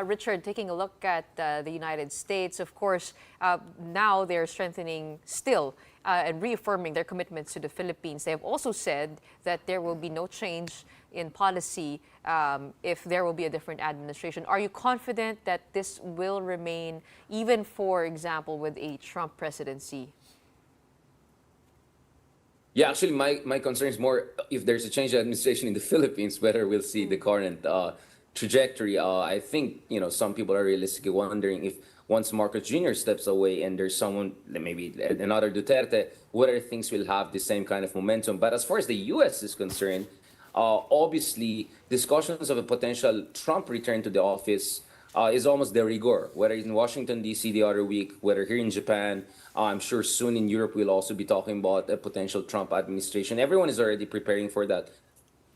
Richard, taking a look at the United States, of course, now they're strengthening still and reaffirming their commitments to the Philippines. They have also said that there will be no change in policy if there will be a different administration. Are you confident that this will remain, even, for example, with a Trump presidency? Yeah, actually, my concern is more if there's a change of administration in the Philippines, whether we'll see the current trajectory. I think, some people are realistically wondering if once Marcos Jr. steps away and there's someone, maybe another Duterte, whether things will have the same kind of momentum. But as far as the U.S. is concerned, obviously, discussions of a potential Trump return to the office is almost de rigueur, whether in Washington, D.C. the other week, whether here in Japan. I'm sure soon in Europe we'll also be talking about a potential Trump administration. Everyone is already preparing for that.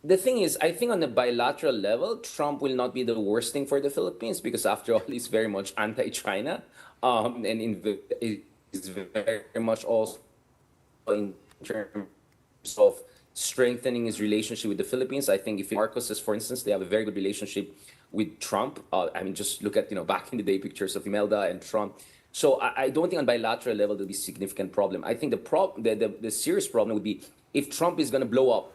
The thing is, I think on a bilateral level, Trump will not be the worst thing for the Philippines because, after all, he's very much anti-China, is very much also in terms of strengthening his relationship with the Philippines. I think if Marcos says, for instance, they have a very good relationship with Trump. Just look at back in the day pictures of Imelda and Trump. So I don't think on bilateral level there'll be a significant problem. I think the serious problem would be if Trump is going to blow up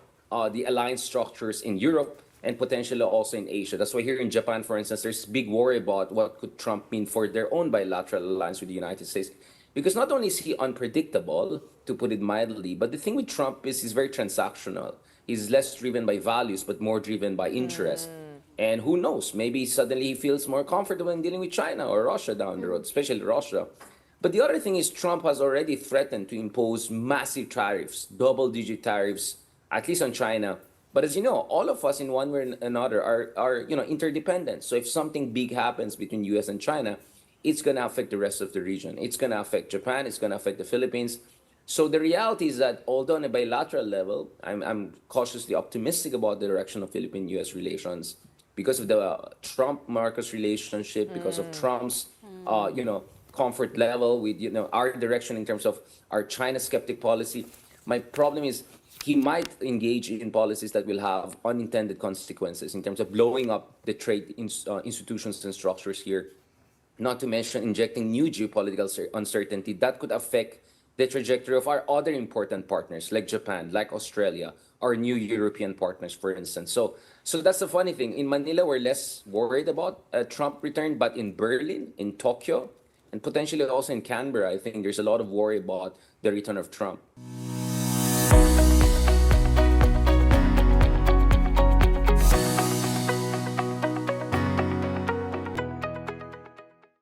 the alliance structures in Europe and potentially also in Asia. That's why here in Japan, for instance, there's big worry about what could Trump mean for their own bilateral alliance with the United States. Because not only is he unpredictable, to put it mildly, but the thing with Trump is he's very transactional. He's less driven by values, but more driven by interest. And who knows, maybe suddenly he feels more comfortable in dealing with China or Russia down the road, especially Russia. But the other thing is Trump has already threatened to impose massive tariffs, double-digit tariffs, at least on China. But as you know, all of us in one way or another are interdependent. So if something big happens between US and China, it's going to affect the rest of the region. It's going to affect Japan. It's going to affect the Philippines. So the reality is that although on a bilateral level, I'm cautiously optimistic about the direction of Philippine-US relations because of the Trump-Marcos relationship, because of Trump's, comfort level with, our direction in terms of our China skeptic policy. My problem is he might engage in policies that will have unintended consequences in terms of blowing up the trade institutions and structures here, not to mention injecting new geopolitical uncertainty that could affect the trajectory of our other important partners like Japan, like Australia, our new European partners, for instance. So that's the funny thing. In Manila, we're less worried about a Trump return, but in Berlin, in Tokyo, and potentially also in Canberra, I think there's a lot of worry about the return of Trump.